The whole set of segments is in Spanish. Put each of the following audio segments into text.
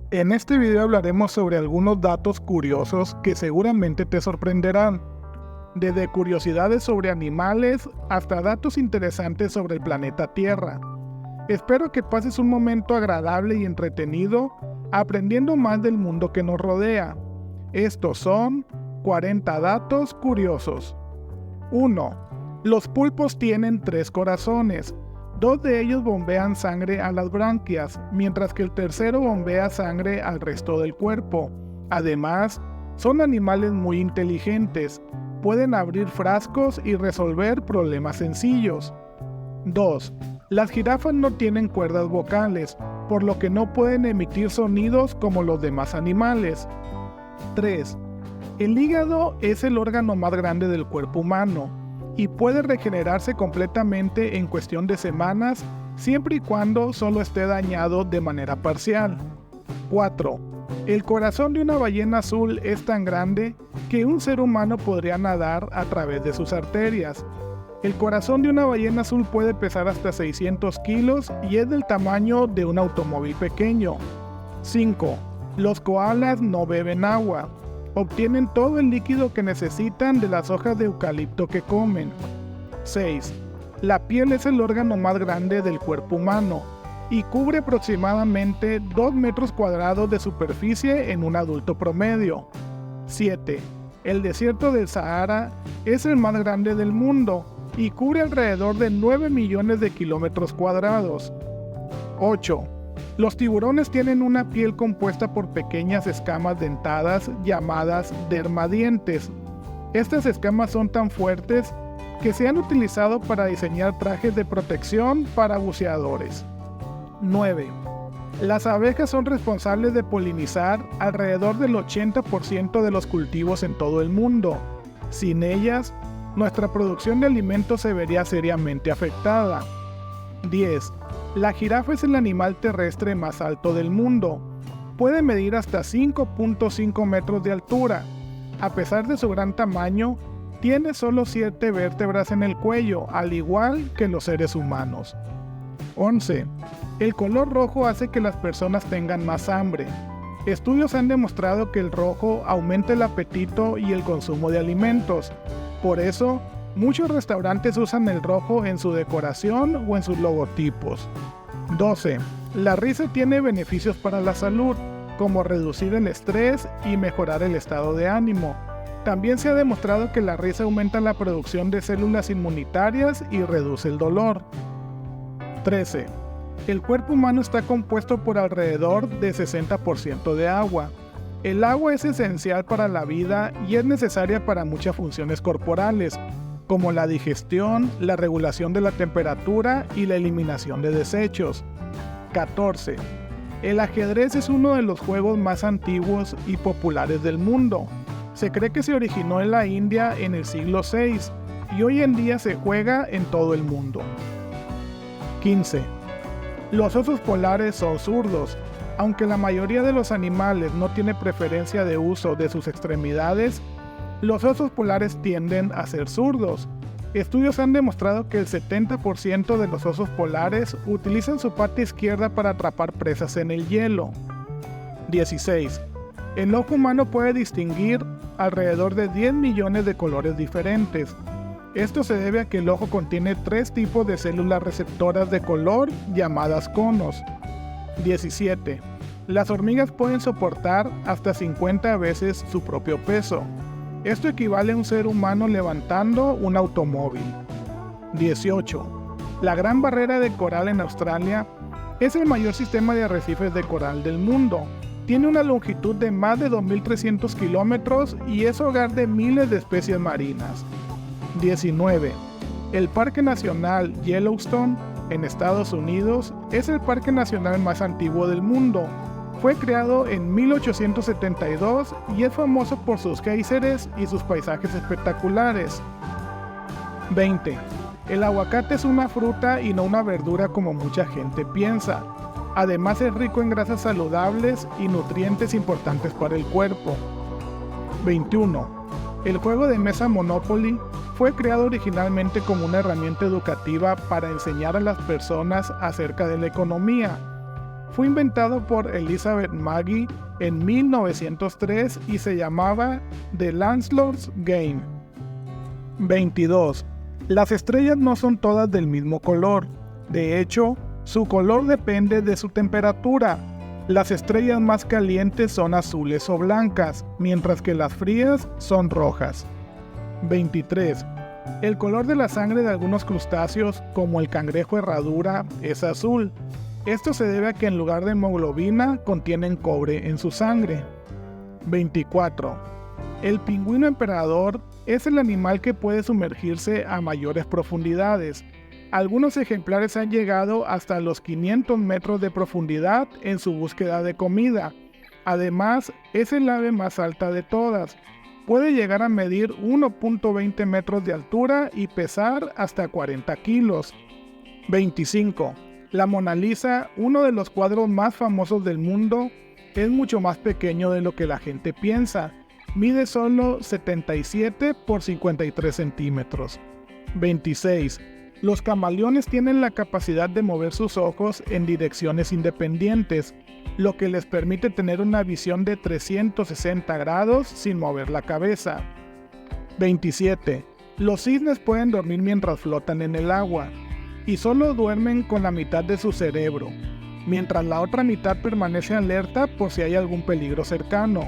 En este video hablaremos sobre algunos datos curiosos que seguramente te sorprenderán, desde curiosidades sobre animales hasta datos interesantes sobre el planeta Tierra. Espero que pases un momento agradable y entretenido aprendiendo más del mundo que nos rodea. Estos son 40 datos curiosos. 1. Los pulpos tienen 3 corazones. 2 de ellos bombean sangre a las branquias, mientras que el tercero bombea sangre al resto del cuerpo. Además, son animales muy inteligentes. Pueden abrir frascos y resolver problemas sencillos. 2. Las jirafas no tienen cuerdas vocales, por lo que no pueden emitir sonidos como los demás animales. 3. El hígado es el órgano más grande del cuerpo humano y puede regenerarse completamente en cuestión de semanas, siempre y cuando solo esté dañado de manera parcial. 4. El corazón de una ballena azul es tan grande que un ser humano podría nadar a través de sus arterias. El corazón de una ballena azul puede pesar hasta 600 kilos y es del tamaño de un automóvil pequeño. 5. Los koalas no beben agua. Obtienen todo el líquido que necesitan de las hojas de eucalipto que comen. 6. La piel es el órgano más grande del cuerpo humano y cubre aproximadamente 2 metros cuadrados de superficie en un adulto promedio. 7. El desierto del Sahara es el más grande del mundo y cubre alrededor de 9 millones de kilómetros cuadrados. 8. Los tiburones tienen una piel compuesta por pequeñas escamas dentadas llamadas dermadientes. Estas escamas son tan fuertes que se han utilizado para diseñar trajes de protección para buceadores. 9. Las abejas son responsables de polinizar alrededor del 80% de los cultivos en todo el mundo. Sin ellas, nuestra producción de alimentos se vería seriamente afectada. 10. La jirafa es el animal terrestre más alto del mundo. Puede medir hasta 5.5 metros de altura. A pesar de su gran tamaño, tiene solo 7 vértebras en el cuello, al igual que los seres humanos. 11. El color rojo hace que las personas tengan más hambre. Estudios han demostrado que el rojo aumenta el apetito y el consumo de alimentos. Por eso, muchos restaurantes usan el rojo en su decoración o en sus logotipos. 12. La risa tiene beneficios para la salud, como reducir el estrés y mejorar el estado de ánimo. También se ha demostrado que la risa aumenta la producción de células inmunitarias y reduce el dolor. 13. El cuerpo humano está compuesto por alrededor de 60% de agua. El agua es esencial para la vida y es necesaria para muchas funciones corporales, como la digestión, la regulación de la temperatura y la eliminación de desechos. 14. El ajedrez es uno de los juegos más antiguos y populares del mundo. Se cree que se originó en la India en el siglo VI y hoy en día se juega en todo el mundo. 15. Los osos polares son zurdos. Aunque la mayoría de los animales no tiene preferencia de uso de sus extremidades, los osos polares tienden a ser zurdos. Estudios han demostrado que el 70% de los osos polares utilizan su pata izquierda para atrapar presas en el hielo. 16. El ojo humano puede distinguir alrededor de 10 millones de colores diferentes. Esto se debe a que el ojo contiene 3 tipos de células receptoras de color llamadas conos. 17. Las hormigas pueden soportar hasta 50 veces su propio peso. Esto equivale a un ser humano levantando un automóvil. 18. La Gran Barrera de Coral en Australia es el mayor sistema de arrecifes de coral del mundo. Tiene una longitud de más de 2.300 kilómetros y es hogar de miles de especies marinas. 19. El Parque Nacional Yellowstone en Estados Unidos es el parque nacional más antiguo del mundo. Fue creado en 1872 y es famoso por sus géiseres y sus paisajes espectaculares. 20. El aguacate es una fruta y no una verdura como mucha gente piensa. Además es rico en grasas saludables y nutrientes importantes para el cuerpo. 21. El juego de mesa Monopoly fue creado originalmente como una herramienta educativa para enseñar a las personas acerca de la economía. Fue inventado por Elizabeth Magie en 1903 y se llamaba The Lancelot's Game. 22. Las estrellas no son todas del mismo color. De hecho, su color depende de su temperatura. Las estrellas más calientes son azules o blancas, mientras que las frías son rojas. 23. El color de la sangre de algunos crustáceos, como el cangrejo herradura, es azul. Esto se debe a que en lugar de hemoglobina contienen cobre en su sangre. 24. El pingüino emperador es el animal que puede sumergirse a mayores profundidades. Algunos ejemplares han llegado hasta los 500 metros de profundidad en su búsqueda de comida. Además, es el ave más alta de todas. Puede llegar a medir 1.20 metros de altura y pesar hasta 40 kilos. 25. La Mona Lisa, uno de los cuadros más famosos del mundo, es mucho más pequeño de lo que la gente piensa. Mide solo 77 por 53 centímetros. 26. Los camaleones tienen la capacidad de mover sus ojos en direcciones independientes, lo que les permite tener una visión de 360 grados sin mover la cabeza. 27. Los cisnes pueden dormir mientras flotan en el agua, y solo duermen con la mitad de su cerebro, mientras la otra mitad permanece alerta por si hay algún peligro cercano.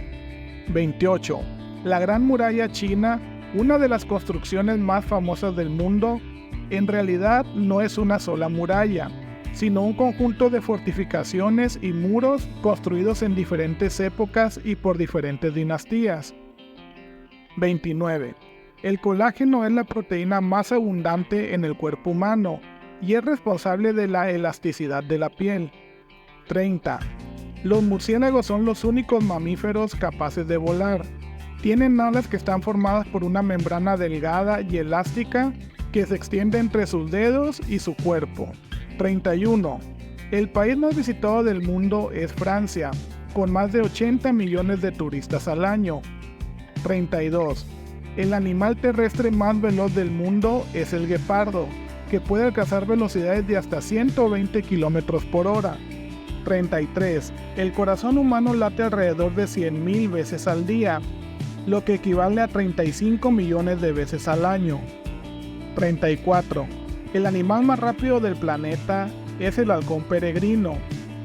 28. La Gran Muralla China, una de las construcciones más famosas del mundo, en realidad no es una sola muralla, sino un conjunto de fortificaciones y muros construidos en diferentes épocas y por diferentes dinastías. 29. El colágeno es la proteína más abundante en el cuerpo humano y es responsable de la elasticidad de la piel. 30. Los murciélagos son los únicos mamíferos capaces de volar. Tienen alas que están formadas por una membrana delgada y elástica que se extiende entre sus dedos y su cuerpo. 31. El país más visitado del mundo es Francia, con más de 80 millones de turistas al año. 32. El animal terrestre más veloz del mundo es el guepardo, que puede alcanzar velocidades de hasta 120 km por hora. 33. El corazón humano late alrededor de 100.000 veces al día, lo que equivale a 35 millones de veces al año. 34. El animal más rápido del planeta es el halcón peregrino,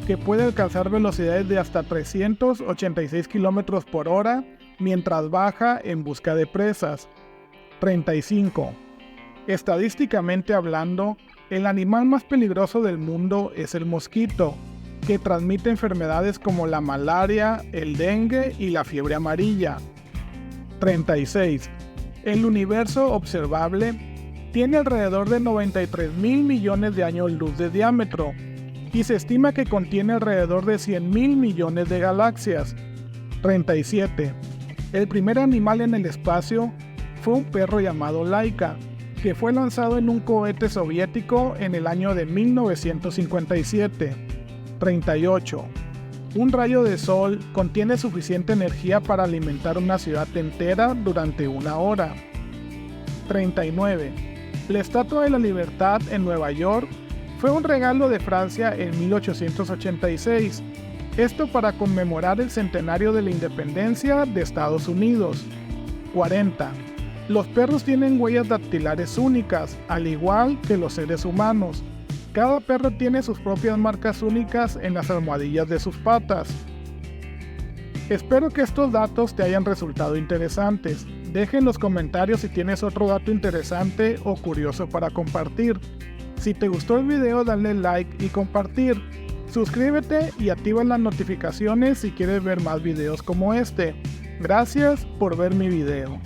que puede alcanzar velocidades de hasta 386 km por hora mientras baja en busca de presas. 35. Estadísticamente hablando, el animal más peligroso del mundo es el mosquito, que transmite enfermedades como la malaria, el dengue y la fiebre amarilla. 36. El universo observable tiene alrededor de 93.000 millones de años luz de diámetro y se estima que contiene alrededor de 100.000 millones de galaxias. 37. El primer animal en el espacio fue un perro llamado Laika, que fue lanzado en un cohete soviético en el año de 1957. 38. Un rayo de sol contiene suficiente energía para alimentar una ciudad entera durante una hora. 39. La Estatua de la Libertad en Nueva York fue un regalo de Francia en 1886, esto para conmemorar el centenario de la independencia de Estados Unidos. 40. Los perros tienen huellas dactilares únicas, al igual que los seres humanos. Cada perro tiene sus propias marcas únicas en las almohadillas de sus patas. Espero que estos datos te hayan resultado interesantes. Deja en los comentarios si tienes otro dato interesante o curioso para compartir. Si te gustó el video, dale like y compartir. Suscríbete y activa las notificaciones si quieres ver más videos como este. Gracias por ver mi video.